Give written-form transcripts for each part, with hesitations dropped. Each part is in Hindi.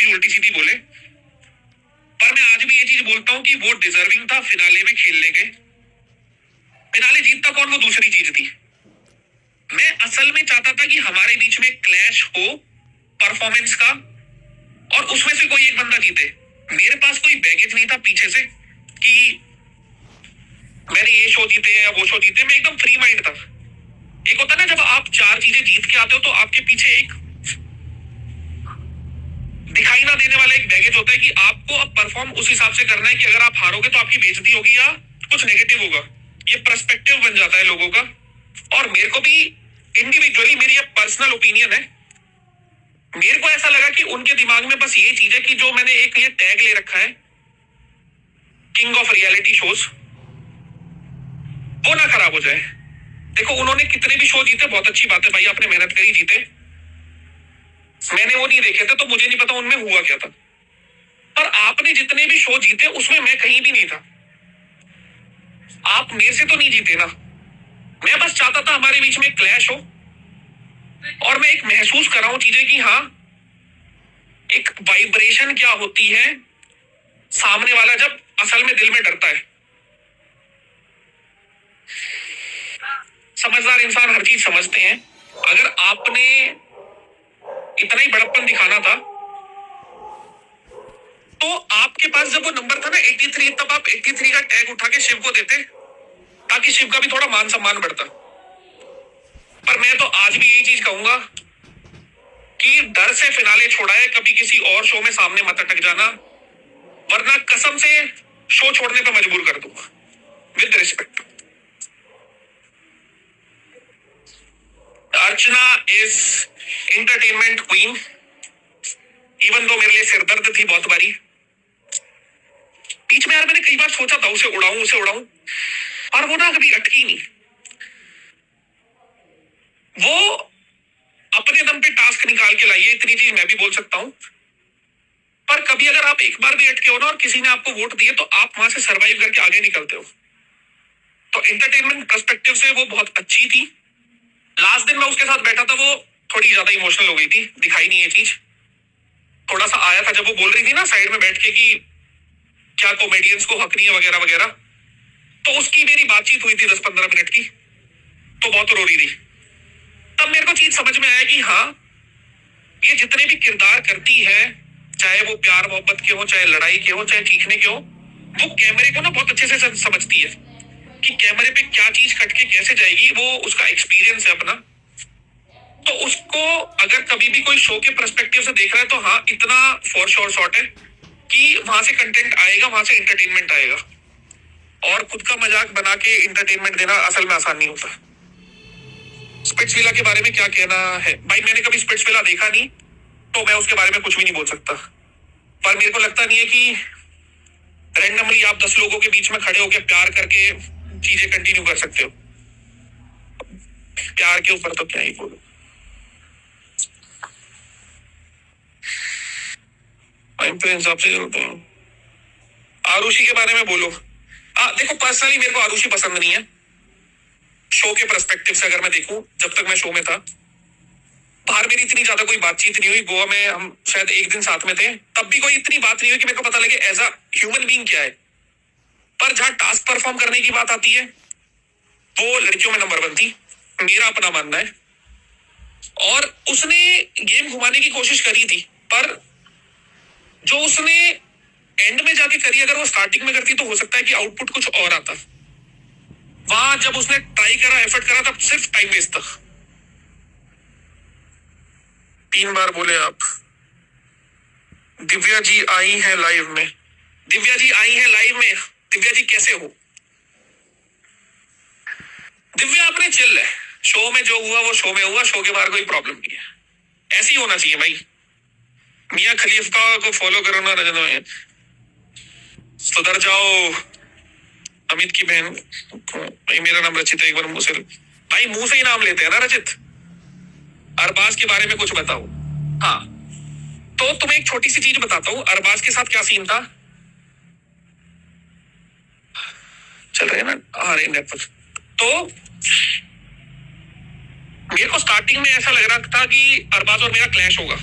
चीज उल्टी सीधी बोले, पर मैं आज भी ये चीज बोलता हूँ कि वो डिजर्विंग था फिनाले में खेलने के। फिनाले जीतता कौन, वो दूसरी चीज थी। मैं असल में चाहता था कि हमारे बीच में क्लैश हो परफॉर्मेंस का, और उसमें से कोई एक बंदा जीते। मेरे पास कोई बैगेज नहीं था पीछे से कि मैंने ये शो जीते हैं या वो शो जीते। मैं एकदम फ्री माइंड था। एक होता है ना, जब आप 4 चीजें जीत के आते हो तो आपके पीछे एक दिखाई ना देने वाला एक बैगेज होता है कि आपको अब परफॉर्म उस हिसाब से करना है कि अगर आप हारोगे तो आपकी बेइज्जती होगी या कुछ नेगेटिव होगा। ये पर्सपेक्टिव बन जाता है लोगों का। और मेरे को भी इंडिविजुअली, मेरी ये पर्सनल ओपिनियन है, मेरे को ऐसा लगा कि उनके दिमाग में बस ये चीज है कि जो मैंने एक ये टैग ले रखा है किंग ऑफ रियलिटी शोज, वो ना खराब हो जाए। देखो उन्होंने कितने भी शो जीते, बहुत अच्छी बात है भाई, आपने मेहनत करी जीते। मैंने वो नहीं देखे थे तो मुझे नहीं पता उनमें हुआ क्या था। पर आपने जितने भी शो जीते उसमें मैं कहीं भी नहीं था। आप मेरे से तो नहीं जीते ना। मैं बस चाहता था हमारे बीच में क्लैश हो, और मैं एक महसूस कर रहा हूं चीजें कि हाँ, एक वाइब्रेशन क्या होती है सामने वाला जब असल में दिल में डरता है। समझदार इंसान हर चीज समझते हैं। अगर आपने इतना ही बड़प्पन दिखाना था तो आपके पास जब वो नंबर था ना 83, तब आप 83 का टैग उठा के शिव को देते ताकि शिव का भी थोड़ा मान सम्मान बढ़ता। पर मैं तो आज भी यही चीज कहूंगा कि डर से फिनाले छोड़ा है, कभी किसी और शो में सामने मत अटक जाना, वरना कसम से शो छोड़ने पे मजबूर कर दूंगा। With respect, Archana is entertainment queen. Even though मेरे लिए सिरदर्द थी बहुत बारी बीच में यार, मैंने कई बार सोचा था उसे उड़ाऊं, और वो ना कभी अटकी नहीं। वो अपने दम पे टास्क निकाल के लाई है, इतनी चीज मैं भी बोल सकता हूं। पर कभी अगर आप एक बार भी अटके हो ना और किसी ने आपको वोट दिए तो आप वहां से सर्वाइव करके आगे निकलते हो। तो एंटरटेनमेंट पर्सपेक्टिव से वो बहुत अच्छी थी। लास्ट दिन मैं उसके साथ बैठा था, वो थोड़ी ज्यादा इमोशनल हो गई थी, दिखाई नहीं ये चीज। थोड़ा सा आया था जब वो बोल रही थी ना साइड में बैठ के कि क्या कॉमेडियंस को हक नहीं है वगैरह वगैरह, तो उसकी मेरी बातचीत हुई थी 10-15 मिनट की, तो बहुत रो रही थी। तब मेरे को चीज समझ में आया कि हाँ, ये जितने भी किरदार करती है, चाहे वो प्यार मोहब्बत के हो, चाहे लड़ाई के हो, चाहे चीखने के हो, वो कैमरे को ना बहुत अच्छे से समझती है कि कैमरे पे क्या चीज कट के कैसे जाएगी। वो उसका एक्सपीरियंस है अपना। तो उसको अगर कभी भी कोई शो के पर्सपेक्टिव से देख रहा है तो हाँ, इतना फॉर श्योर शॉट है कि वहां से कंटेंट आएगा, वहां से एंटरटेनमेंट आएगा। और खुद का मजाक बना के एंटरटेनमेंट देना असल में आसान नहीं होता। स्पिट्सविला के बारे में क्या कहना है भाई, मैंने कभी स्पिट्सविला देखा नहीं तो मैं उसके बारे में कुछ भी नहीं बोल सकता। पर मेरे को लगता नहीं है कि रैंडमली आप 10 लोगों के बीच में खड़े होकर प्यार करके चीजें कंटिन्यू कर सकते हो। प्यार के ऊपर तो क्या ही बोलो। हिसाब से चलते हैं। आरुषि के बारे में बोलो। देखो पर्सनली मेरे को आरुषि पसंद नहीं है शो के पर्सपेक्टिव से। अगर मैं देखूं, जब तक मैं शो में था बाहर मेरी इतनी ज्यादा कोई बातचीत नहीं हुई। गोवा में हम शायद एक दिन साथ में थे, तब भी कोई इतनी बात नहीं हुई कि मेरे को पता लगे एज अ ह्यूमन बीइंग क्या है। पर जहां टास्क परफॉर्म करने की बात आती है वो लड़कियों में नंबर 1 थी, मेरा अपना मानना है। और उसने गेम घुमाने की कोशिश करी थी, पर जो उसने एंड में जाके करी, अगर वो स्टार्टिंग में करती तो हो सकता है कि आउटपुट कुछ और आता। वहां जब उसने ट्राई करा, एफर्ट करा, तब सिर्फ टाइम वेस्ट था। 3 बार बोले आप। दिव्या जी आई है लाइव में। दिव्या जी आई है लाइव में। दिव्या जी कैसे हो? दिव्या अपने चिल है, शो में जो हुआ वो शो में हुआ, शो के बाहर कोई प्रॉब्लम नहीं है। ऐसे ही होना चाहिए भाई। मियां खलीफा को फॉलो करो ना रजत में, सुधर जाओ। अमित की बहन भाई, मेरा नाम रचित है, एक बार मुंह से भाई, मुंह से ही नाम लेते हैं ना रचित। अरबाज के बारे में कुछ बताओ। हाँ, तो तुम्हें एक छोटी सी चीज बताता हूँ, अरबाज के साथ क्या सीन था। चल रहे हैं ना, आ रहे नेटवर्क। तो मेरे को स्टार्टिंग में ऐसा लग रहा था कि अरबाज और मेरा क्लैश होगा,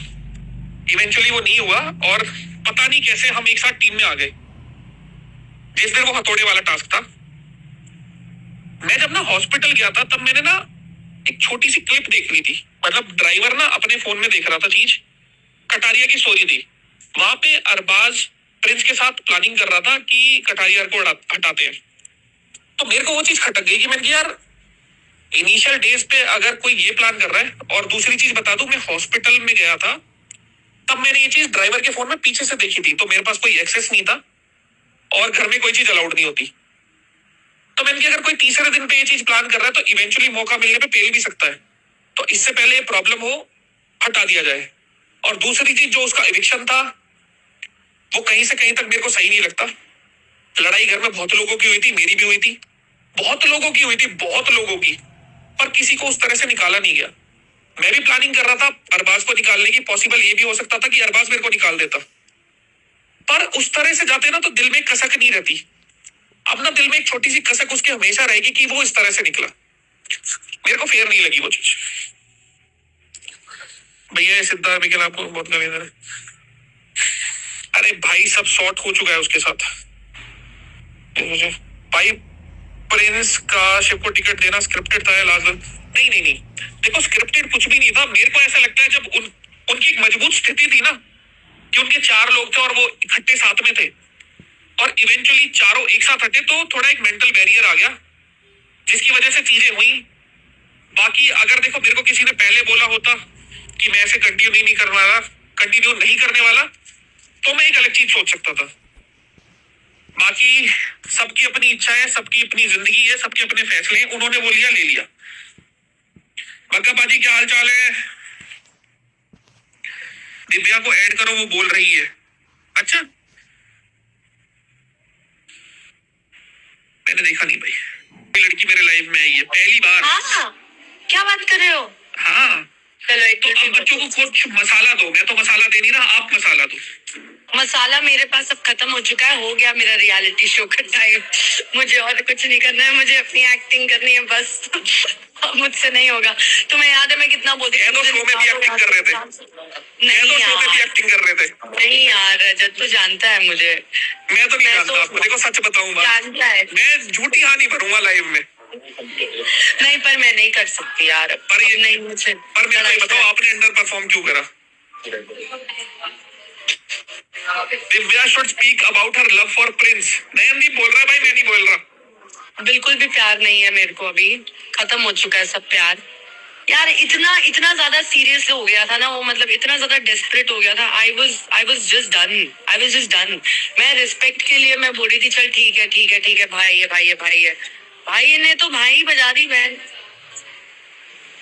इवेंचुअली वो नहीं हुआ और पता नहीं कैसे हम एक साथ टीम में आ गए। जिस दिन वो हथौड़े वाला टास्क था, मैं जब ना हॉस्पिटल गया था तब मैंने ना एक छोटी सी क्लिप देख ली थी। मतलब ड्राइवर ना अपने फोन में देख रहा था चीज, कटारिया की स्टोरी थी। वहां पे अरबाज प्रिंस के साथ प्लानिंग कर रहा था कि कटारिया को हटाते हैं। तो मेरे को वो चीज खटक गई कि मैंने कहा यार इनिशियल डेज पे अगर कोई ये प्लान कर रहा है। और दूसरी चीज बता दूं, मैं हॉस्पिटल में गया था तब मैंने ये चीज ड्राइवर के फोन में पीछे से देखी थी, तो मेरे पास कोई एक्सेस नहीं था और घर में कोई चीज अलाउड नहीं होती। तो मैंने कहा अगर कोई तीसरे दिन पे ये चीज प्लान कर रहा है तो इवेंचुअली मौका मिलने पे पेल भी सकता है, तो इससे पहले प्रॉब्लम हो हटा दिया जाए। और दूसरी चीज जो उसका एविक्शन था वो कहीं से कहीं तक मेरे को सही नहीं लगता। लड़ाई घर में बहुत लोगों की हुई थी, मेरी भी हुई थी, बहुत लोगों की हुई थी, बहुत लोगों की, पर किसी को उस तरह से निकाला नहीं गया। मैं भी प्लानिंग कर रहा था अरबाज को निकालने की, पॉसिबल ये भी हो सकता था कि अरबाज मेरे को निकाल देता, पर उस तरह से जाते ना तो दिल में कसक नहीं रहती। अब ना दिल में एक छोटी सी कसक उसके हमेशा रहेगी कि वो इस तरह से निकला। मेरे को फेयर नहीं लगी वो चीज। भैया सिद्धार्थ निकल आपको बहुत कमी है। अरे भाई सब शॉर्ट हो चुका है उसके साथ भाई। प्रिंस का शिव को टिकट देना स्क्रिप्टेड था या लास्ट दिन? नहीं नहीं नहीं, देखो स्क्रिप्टेड कुछ भी नहीं था। मेरे को ऐसा लगता है जब उनकी एक मजबूत स्थिति थी ना कि उनके 4 लोग थे और वो इकट्ठे साथ में थे और इवेंचुअली चारों एक साथ हटे, तो थोड़ा एक मेंटल बैरियर आ गया जिसकी वजह से चीजें हुई। बाकी अगर देखो मेरे को किसी ने पहले बोला होता कि मैं ऐसे कंटिन्यू नहीं करने वाला, तो मैं एक अलग चीज सोच सकता था। बाकी सबकी अपनी इच्छा है, सबकी अपनी जिंदगी है, सबके अपने फैसले हैं। उन्होंने वो लिया, ले लिया। बग्गा पाजी क्या हाल चाल है? दिव्या को ऐड करो, वो बोल रही है। अच्छा मैंने देखा नहीं भाई, कोई लड़की मेरे लाइफ में आई है पहली बार। हाँ, क्या बात कर रहे हो? हाँ चलो एक तो अब बच्चों को कुछ मसाला दो। मैं तो मसाला दे नहीं रहा, आप मसाला दो। मसाला मेरे पास अब खत्म हो चुका है, हो गया मेरा रियलिटी शो का टाइम। मुझे और कुछ नहीं करना है, मुझे अपनी एक्टिंग करनी है बस। अब मुझसे नहीं होगा। तुम्हें याद है मैं कितना बोलती थी? शो में भी एक्टिंग कर रहे थे। नहीं शो में भी यार, एक्टिंग कर रहे थे। नहीं यार, रजत तो जानता है मुझे। मैं तो नहीं जानता आपको, देखो सच बताऊंगा, जानता है। मैं झूठी हाँ नहीं भरूंगा लाइव में। नहीं पर मैं नहीं कर सकती यार, पर ये नहीं मुझे। पर मेरे को ये बताओ आपने अंडर परफॉर्म क्यों करा? Divya should speak about her love for Prince. Nayandeep बोल रहा है भाई, मैं नहीं बोल रहा। बिल्कुल भी प्यार नहीं है मेरे को, अभी खत्म हो चुका है सब प्यार। यार इतना ज्यादा सीरियस हो गया था ना वो, मतलब इतना ज्यादा डेस्परेट हो गया था। I was just done. मैं रिस्पेक्ट के लिए मैं बोल रही थी चल ठीक है ठीक है ठीक है, भाई है भाई है भाई है। भाई ने तो भाई बजा दी बहन।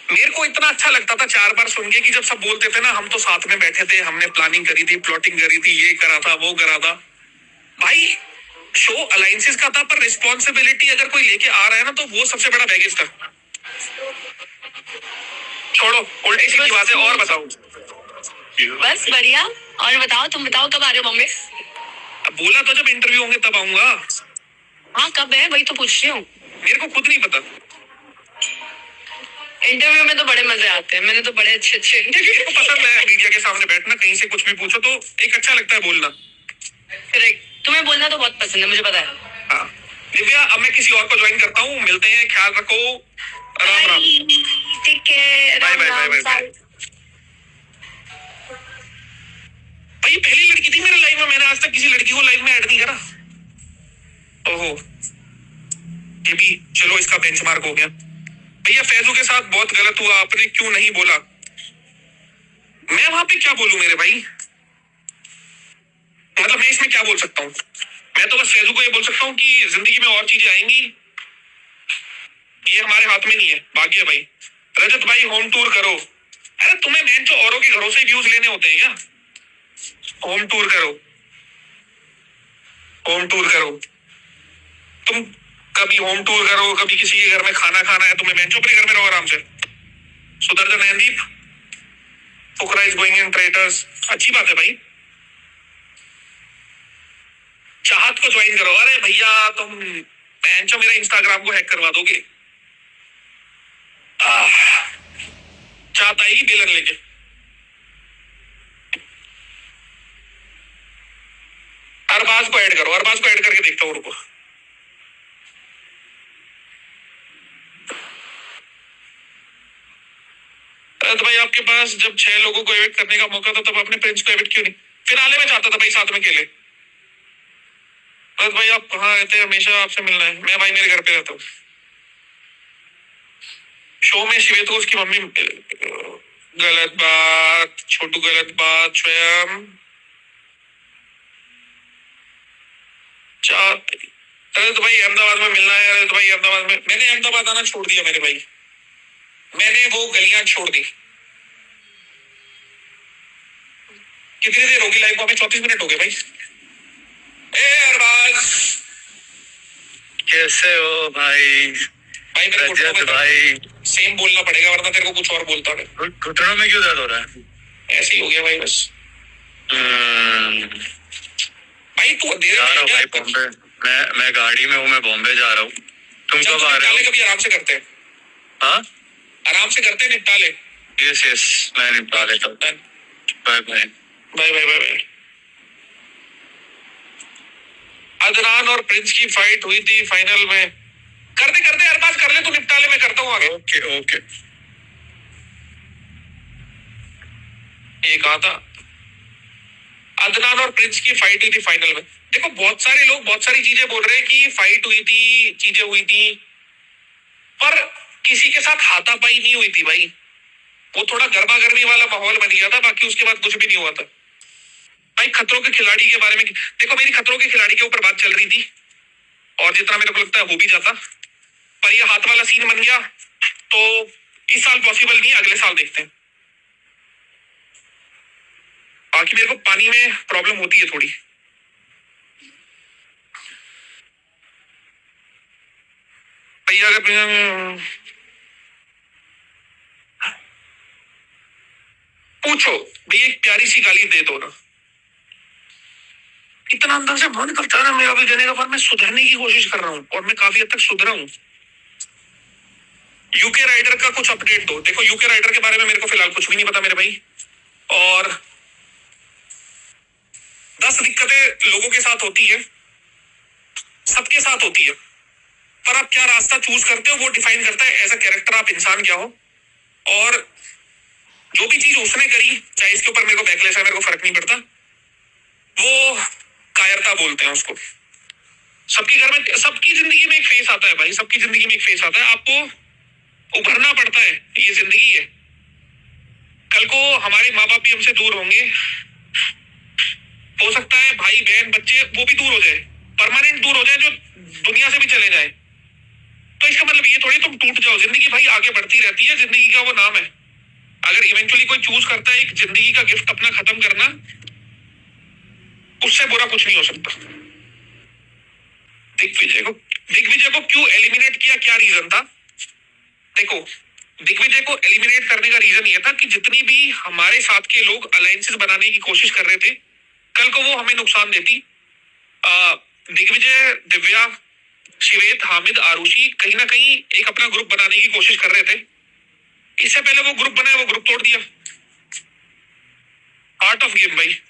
मेरे को इतना अच्छा लगता था 4 बार सुन के कि जब सब बोलते थे ना हम तो साथ में बैठे थे, हमने प्लानिंग करी थी, प्लॉटिंग करी थी, ये करा था वो करा था। भाई शो अलायंसेस का था, पर रिस्पॉन्सिबिलिटी अगर कोई लेके आ रहा है ना तो वो सबसे बड़ा बैगेज था। छोड़ो उल्टी सीधी बातें, और बताओ। बस बढ़िया। और बताओ, तुम बताओ कब आ रहे हो बॉम्बे? अब बोला तो जब इंटरव्यू होंगे तब आऊंगा। हाँ कब है वही तो पूछ रही हूँ। मेरे को खुद नहीं पता। इंटरव्यू में तो बड़े मजे आते हैं, मैंने तो बड़े अच्छे मेरे को पसंद है मीडिया के सामने बैठना, कहीं से कुछ भी पूछो तो एक अच्छा लगता है बोलना। करेक्ट, तुम्हें बोलना तो बहुत पसंद है, मुझे पता है। हाँ दिव्या, अब मैं किसी और को ज्वाइन करता हूँ, मिलते हैं, ख्याल रखो, राम राम। ठीक है, बाय बाय बाय बाय। भाई पहली लड़की थी मेरे लाइफ में, मैंने आज तक किसी लड़की को लाइफ में ऐड नहीं करा। ओहो, ये भी चलो इसका बेंचमार्क हो गया। भैया फैजू के साथ बहुत गलत हुआ, आपने क्यों नहीं बोला? मैं वहां पे क्या बोलूं मेरे भाई? मतलब मैं इसमें क्या बोल सकता हूँ? मैं तो बस फैजू को ये बोल सकता हूँ कि जिंदगी में और चीजें आएंगी, ये हमारे हाथ में नहीं है, भाग्य भाई। रजत भाई होम टूर करो। अरे तुम्हें मैं तो औरों के घरों से व्यूज लेने होते हैं क्या? होम टूर करो, होम टूर करो। तुम कभी होम टूर करो, कभी किसी के घर में खाना खाना है तुम्हें, बेंचो अपने घर में रहो आराम से। सुदर्शन नयनदीप, फुकरा इज गोइंग इन ट्रेटर्स, अच्छी बात है भाई। चाहत को ज्वाइन करो। अरे भैया तुम बेंचो मेरा इंस्टाग्राम को हैक करवा दोगे। चाहत आएगी बेलन लेके। अरबाज को ऐड करो, अरबाज को ऐड करके देखता हूँ, रुको। तो भाई आपके पास जब 6 लोगों को एविक्ट करने का मौका था तब आपने प्रिंस को एविक्ट क्यों नहीं? फिनाले में चाहता था भाई साथ में खेले। भाई आप कहाँ रहते हैं? हमेशा आपसे मिलना है। मैं भाई मेरे घर पे रहता हूँ। शो में श्वेत को उसकी मम्मी, गलत बात छोटू, गलत बात स्वयं चाहते। अरे तो भाई अहमदाबाद में मिलना है। अरे तो भाई अहमदाबाद में, मैंने अहमदाबाद आना छोड़ दिया मेरे भाई, मैंने वो गलियां छोड़ दी। कितनी देर होगी लाइव को? हमें 34 मिनट हो गए भाई। ए अरबाज कैसे हो भाई? भाई मेरे रजत घुटनों में भाई, सेम बोलना पड़ेगा वरना तेरे को कुछ और बोलता है। घुटनों में क्यों दर्द हो रहा है? ऐसे ही हो गया भाई बस। भाई तू देर जा रहा हूँ में भाई बॉम्बे। मैं गाड़ी में हूँ, मैं बॉम्बे जा रहा हूँ। तुम कब आ रहे हो? कभी आराम से करते हैं। हाँ आराम से करते हैं, निपटा ले। यस यस, मैं निपटा लेता हूँ। Bye bye bye bye bye bye. Adnan और प्रिंस की फाइट हुई थी फाइनल में। करते करते अरबाज कर ले, तू निपटा ले, मैं करता हूँ आगे। Okay okay. ये कहा था अदनान और प्रिंस की फाइट हुई थी फाइनल में। देखो बहुत सारे लोग बहुत सारी चीजें बोल रहे हैं कि फाइट हुई थी, चीजें हुई थी, पर किसी के साथ हाथापाई नहीं हुई थी भाई। वो थोड़ा गर्मा गर्मी वाला माहौल बन गया था, बाकी उसके बाद कुछ भी नहीं हुआ था भाई। खतरों के खिलाड़ी के बारे में देखो, मेरी खतरों के खिलाड़ी के ऊपर बात चल रही थी और जितना मेरे को लगता है हो भी जाता, पर ये हाथ वाला सीन बन गया तो इस साल पॉसिबल नहीं, अगले साल देखते हैं। बाकी मेरे को पानी में प्रॉब्लम होती है थोड़ी। भैया पूछो भैया, एक प्यारी सी गाली दे दो ना। इतना अंदर से मन करता है ना मेरा भी देने का, पर मैं सुधरने की कोशिश कर रहा हूँ और मैं काफी हद तक सुधरा हूँ। यूके राइडर का कुछ अपडेट दो। देखो यूके राइडर के बारे में मेरे को फिलहाल कुछ भी नहीं पता मेरे भाई, और 10 दिक्कतें लोगों के साथ होती है, सबके साथ होती है, पर आप क्या रास्ता चूज करते हो वो डिफाइन करता है एज अ कैरेक्टर आप इंसान क्या हो। और जो भी चीज उसने करी, चाहे इसके ऊपर मेरे को बैकलेस है, मेरे को फर्क नहीं पड़ता, वो कायरता बोलते हैं उसको। सबके घर में, सबकी जिंदगी में एक फेस आता है भाई, सबकी जिंदगी में एक फेस आता है, आपको उभरना पड़ता है, ये जिंदगी है। कल को हमारे माँ बाप भी हमसे दूर होंगे, हो सकता है भाई बहन बच्चे वो भी दूर हो जाए, परमानेंट दूर हो जाए, जो दुनिया से भी चले जाए। तो इसका मतलब ये थोड़ी तुम टूट जाओ, जिंदगी भाई आगे बढ़ती रहती है, जिंदगी का वो नाम है। अगर इवेंचुअली कोई चूज करता है एक जिंदगी का गिफ्ट अपना खत्म करना, उससे बुरा कुछ नहीं हो सकता। दिग्विजय को क्यों एलिमिनेट किया, क्या रीजन था? देखो दिग्विजय को एलिमिनेट करने का रीजन ये था कि जितनी भी हमारे साथ के लोग अलायंसेस बनाने की कोशिश कर रहे थे, कल को वो हमें नुकसान देती। दिग्विजय, दिव्या, शिवेत, हामिद, आरुषि कहीं ना कहीं एक अपना ग्रुप बनाने की कोशिश कर रहे थे। इससे पहले वो ग्रुप बनाया, वो ग्रुप तोड़ दिया। पार्ट ऑफ गेम भाई।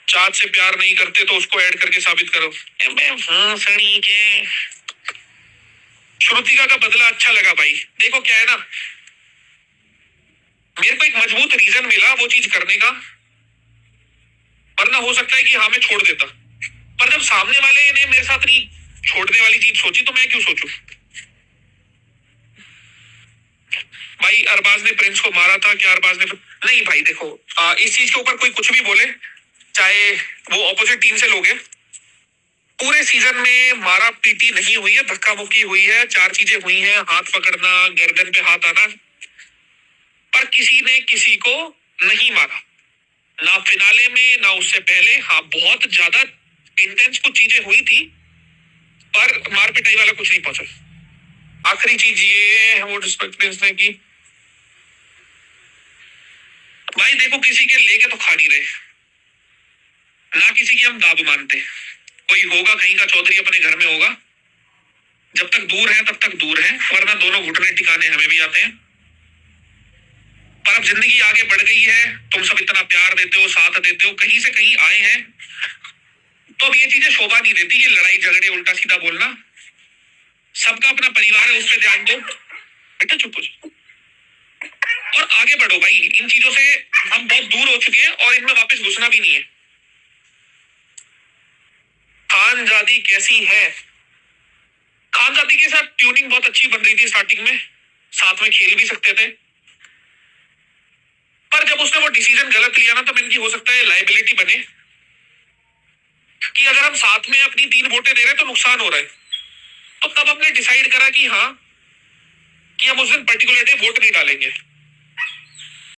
चाँद से प्यार नहीं करते तो उसको ऐड करके साबित करो। सनी के श्रुतिका का बदला अच्छा लगा भाई। देखो क्या है ना, मेरे को एक मजबूत रीजन मिला वो चीज करने का, वरना हो सकता है कि हाँ मैं छोड़ देता, पर जब सामने वाले ने मेरे साथ नहीं छोड़ने वाली चीज सोची तो मैं क्यों सोचूं? भाई अरबाज ने प्रिंस को मारा था क्या? अरबाज ने नहीं भाई। देखो इस चीज के ऊपर कोई कुछ भी बोले, चाहे वो ऑपोजिट टीम से लोग हैं, पूरे सीजन में मारा पीटी नहीं हुई है, धक्का मुक्की हुई है, 4 चीजें हुई हैं, हाथ पकड़ना, गर्दन पे हाथ आना, पर किसी ने किसी को नहीं मारा, ना फिनाले में ना उससे पहले। हाँ बहुत ज्यादा इंटेंस कुछ चीजें हुई थी, पर मार पिटाई वाला कुछ नहीं पहुंचा। आखिरी चीज ये है वो रिस्पेक्ट प्रिंस ने की। भाई देखो किसी के लेके तो खा नहीं रहे ना, किसी की हम दाब मानते। कोई होगा कहीं का चौधरी अपने घर में होगा, जब तक दूर है तब तक दूर है, वरना दोनों घुटने टिकाने हमें भी आते हैं। पर अब जिंदगी आगे बढ़ गई है, तुम सब इतना प्यार देते हो, साथ देते हो, कहीं से कहीं आए हैं, तो अब ये चीजें शोभा नहीं देती, ये लड़ाई झगड़े उल्टा सीधा बोलना। सबका अपना परिवार है, उस पर ध्यान दो। बेटा चुप हो जाओ और आगे बढ़ो भाई। इन चीजों से हम बहुत दूर हो चुके हैं और इनमें वापस घुसना भी नहीं है। खानजादी कैसी है? खानजादी के साथ ट्यूनिंग बहुत अच्छी बन रही थी स्टार्टिंग में, साथ में खेल भी सकते थे, पर जब उसने वो डिसीजन गलत लिया ना, तो इनकी हो सकता है लाइबिलिटी बने कि अगर हम साथ में अपनी 3 वोटें दे रहे हैं तो नुकसान हो रहा है। तो तब हमने डिसाइड करा कि हाँ, कि हम उस दिन पर्टिकुलर डे वोट नहीं डालेंगे।